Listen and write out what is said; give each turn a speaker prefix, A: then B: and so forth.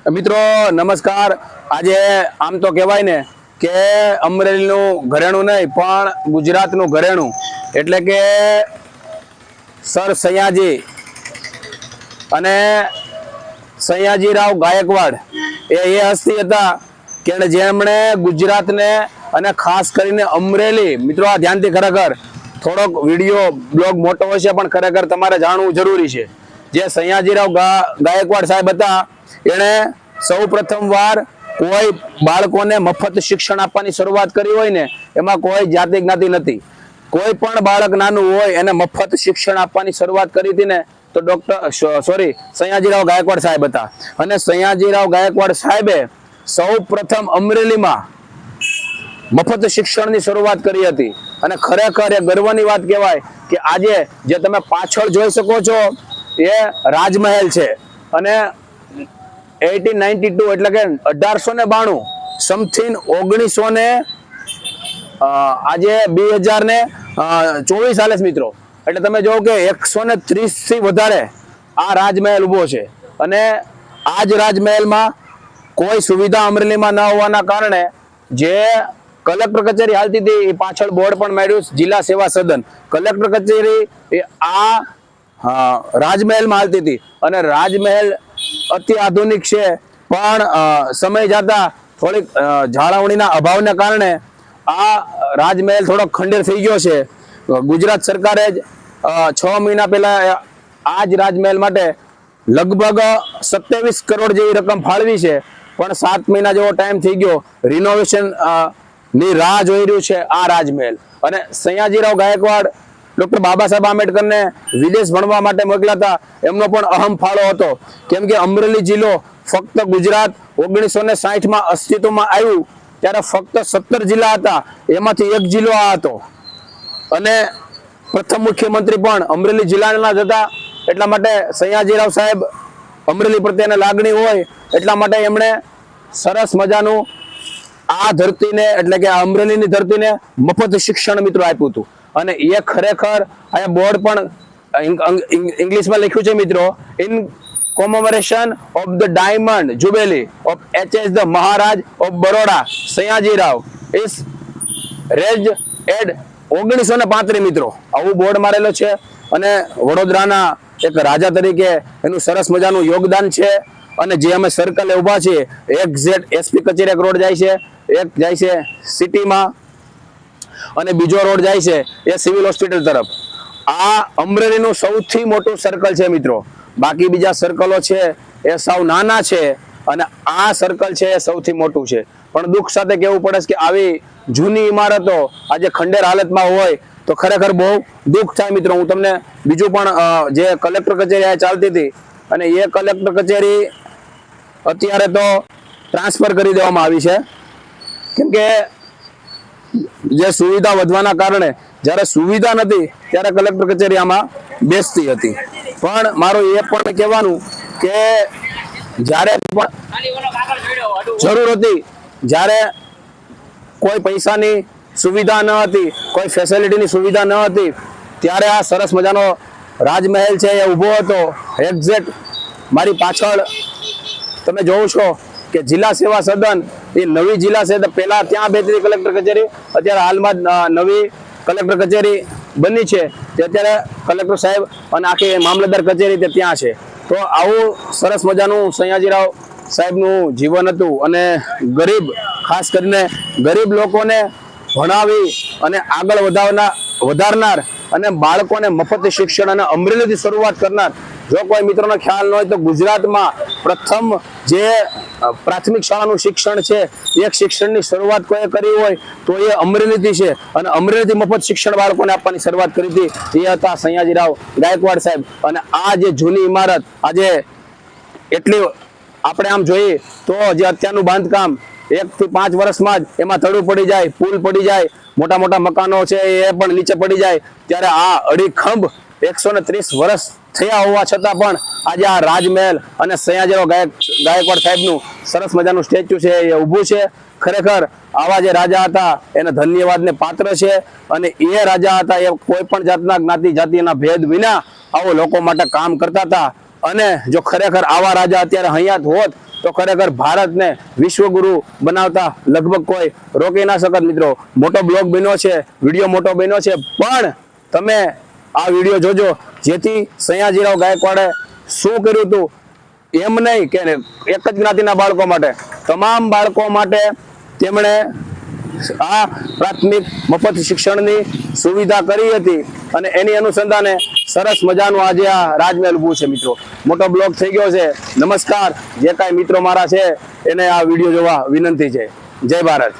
A: મિત્રો નમસ્કાર। આજે આમ તો કહેવાય ને કે અમરેલીનું ઘરેણું નહીં પણ ગુજરાતનું ઘરેણું એટલે કે સર સયાજી અને સયાજીરાવ ગાયકવાડ એ હસ્તી હતા કે જેમણે ગુજરાતને અને ખાસ કરીને અમરેલી, મિત્રો આ ધ્યાનથી ખરેખર થોડોક વિડીયો બ્લોગ મોટો હશે પણ ખરેખર તમારે જાણવું જરૂરી છે। જે સયાજીરાવ ગાયકવાડ સાહેબ હતા એણે સૌ પ્રથમ વાર કોઈ બાળકોને મફત શિક્ષણ આપવાની શરૂઆત કરી હોય ને એમાં કોઈ જાતિ જ્ઞાતિ નથી। કોઈ પણ બાળક નાનું હોય એને મફત શિક્ષણ આપવાની શરૂઆત કરી હતી ને તો સયાજીરાવ ગાયકવાડ સાહેબ હતા। અને સયાજીરાવ ગાયકવાડ સાહેબે સૌ પ્રથમ અમરેલીમાં મફત શિક્ષણની શરૂઆત કરી હતી। અને ખરેખર એ ગર્વની વાત કહેવાય કે આજે જે તમે પાછળ જોઈ શકો છો એ રાજમહેલ છે અને 1892 એટલે કે 1892 સમથિંગ 1900 આજે 2024 હાલે મિત્રો। એટલે તમે જો કે 130 થી વધારે આ રાજમહેલ ઉભો છે અને આ જ રાજમહેલમાં કોઈ સુવિધા અમરેલીમાં ન હોવાના કારણે જે કલેક્ટર કચેરી હાલતી હતી એ પાછળ બોર્ડ પણ મળ્યું જિલ્લા સેવા સદન। કલેક્ટર કચેરી એ આ રાજમહેલમાં હાલતી હતી અને રાજમહેલ અતિ આધુનિક છે પણ સમય જતા થોડીક જાળવણીના અભાવને કારણે આ રાજમહેલ થોડો ખંડેર થઈ ગયો છે। ગુજરાત સરકારે જ 6 મહિના પહેલા આ જ રાજમહેલ માટે લગભગ 27 કરોડ જેવી રકમ ફાળવી છે પણ 7 મહિના જેવો ટાઈમ થઈ ગયો। રિનોવેશન ની રાહ જોઈ રહ્યું છે આ રાજમહેલ। અને સયાજીરાવ ગાયકવાડ ડોક્ટર બાબા સાહેબ આંબેડકરને વિદેશ ભણવા માટે મોકલાતા એમનો પણ અહમ ફાળો હતો કેમ કે અમરેલી જિલ્લો ફક્ત ગુજરાત 1960માં અસ્તિત્વમાં આવ્યું ત્યારે ફક્ત 17 જિલ્લા હતા એમાંથી એક જિલ્લો આ હતો અને પ્રથમ મુખ્યમંત્રી પણ અમરેલી જિલ્લાના જ હતા। એટલા માટે સયાજીરાવ સાહેબ અમરેલી પ્રત્યેને લાગણી હોય એટલા માટે એમણે સરસ મજાનું આ ધરતીને એટલે કે આ અમરેલીની ધરતીને મફત શિક્ષણ મિત્રો આપ્યું હતું। અને એ ખરેખર અહીંયા બોર્ડ પણ ઇંગ્લિશમાં લખ્યું છે મિત્રો, in commemoration of the diamond jubilee of HS the Maharaj of Baroda Sayajirao is raised at 1935 મિત્રો આવું બોર્ડ મારેલો છે। અને વડોદરાના એક રાજા તરીકે એનું સરસ મજાનું યોગદાન છે। અને જે અમે સર્કલે ઉભા છીએ એક્ઝેક્ટ SP કચેરી એક રોડ જાય છે, એક જાય છે સિટીમાં અને બીજો રોડ જાય છે એ સિવિલ હોસ્પિટલ તરફ। આ અમરેલીનું સૌથી મોટું સર્કલ છે મિત્રો, બાકી બીજા સર્કલો છે એ સાવ નાના છે અને આ સર્કલ છે એ સૌથી મોટું છે। પણ દુઃખ સાથે કહેવું પડે છે કે આવી જૂની ઇમારતો આજે ખંડેર હાલતમાં હોય તો ખરેખર બહુ દુઃખ થાય મિત્રો। હું તમને બીજું પણ જે કલેક્ટર કચેરી આ ચાલતી હતી અને એ કલેક્ટર કચેરી અત્યારે તો ટ્રાન્સફર કરી દેવામાં આવી છે કેમ કે જે સુવિધા વધવાના કારણે જ્યારે સુવિધા નથી ત્યારે કલેક્ટર કચેરી આમાં બેસતી હતી। પણ મારું એ પણ કહેવાનું કે જ્યારે પણ જરૂર હતી, જ્યારે કોઈ પૈસાની સુવિધા ન હતી, કોઈ ફેસિલિટીની સુવિધા ન હતી ત્યારે આ સરસ મજાનો રાજમહેલ છે એ ઊભો હતો। એક્ઝેક્ટ મારી પાછળ તમે જોવો છો કે જિલ્લા સેવા સદન એ નવી જિલ્લા છે પહેલા ત્યાં બેઠી કલેક્ટર કચેરી, અત્યારે હાલમાં નવી કલેક્ટર કચેરી બની છે તે અત્યારે કલેક્ટર સાહેબ અને આખી મામલતદાર કચેરી તે ત્યાં છે। તો આવું સરસ મજાનું સયાજીરાવ સાહેબનું જીવન હતું અને ગરીબ, ખાસ કરીને ગરીબ લોકોને ભણાવી અને આગળ વધારનાર અને બાળકોને મફત શિક્ષણ અને અમરેલીથી શરૂઆત કરનાર। જો કોઈ મિત્રોનો ખ્યાલ ન હોય તો ગુજરાતમાં પ્રથમ જે પ્રાથમિક શાળાનું શિક્ષણ છે એક શિક્ષણની શરૂઆત કોઈ કરી હોય તો એ અમરેલીથી છે અને અમરેલીથી મફત શિક્ષણ બાળકોને આપવાની શરૂઆત કરી હતી એ હતા સયાજીરાવ ગાયકવાડ સાહેબ। અને આ જે જૂની ઇમારત આજે એટલી આપણે આમ જોઈએ તો જે અત્યારનું બાંધકામ 1 થી 5 વર્ષમાં જ એમાં તળું પડી જાય, પુલ પડી જાય, મોટા મોટા મકાનો છે એ પણ નીચે પડી જાય ત્યારે આ અડીખંભ 130 વર્ષ થયા હોવા છતાં પણ આજે આ રાજમહેલ અને સયાજીરાવ ગાયકવાડ સાહેબનું સરસ મજાનું સ્ટેચ્યુ છે એ ઊભું છે। ખરેખર આવા જે રાજા હતા એને ધન્યવાદને પાત્ર છે અને એ રાજા હતા એ કોઈ પણ જાતના જ્ઞાતિ જાતિના ભેદ વિના આવો લોકો માટે કામ કરતા હતા। અને જો ખરેખર આવા રાજા અત્યારે હયાત હોત તો ખરેખર ભારતને વિશ્વગુરુ બનાવતા લગભગ કોઈ રોકી ના શકત મિત્રો. મોટો બ્લોગ બન્યો છે, વિડીયો મોટો બન્યો છે, પણ તમે આ વિડીયો જોજો જેથી સયાજીરાવ ગાયકવાડે શું કર્યું હતું એમ નહીં કે એક જ જ્ઞાતિના બાળકો માટે, તમામ બાળકો માટે તેમણે આ પ્રાથમિક મફત શિક્ષણની સુવિધા કરી હતી અને એની અનુસંધાને સરસ મજાનું આજે આ રાજમહેલ ઊભું છે મિત્રો. મોટો બ્લોગ થઈ ગયો છે. નમસ્કાર. જે કાંઈ મિત્રો મારા છે એને આ વિડીયો જોવા વિનંતી છે. જય ભારત.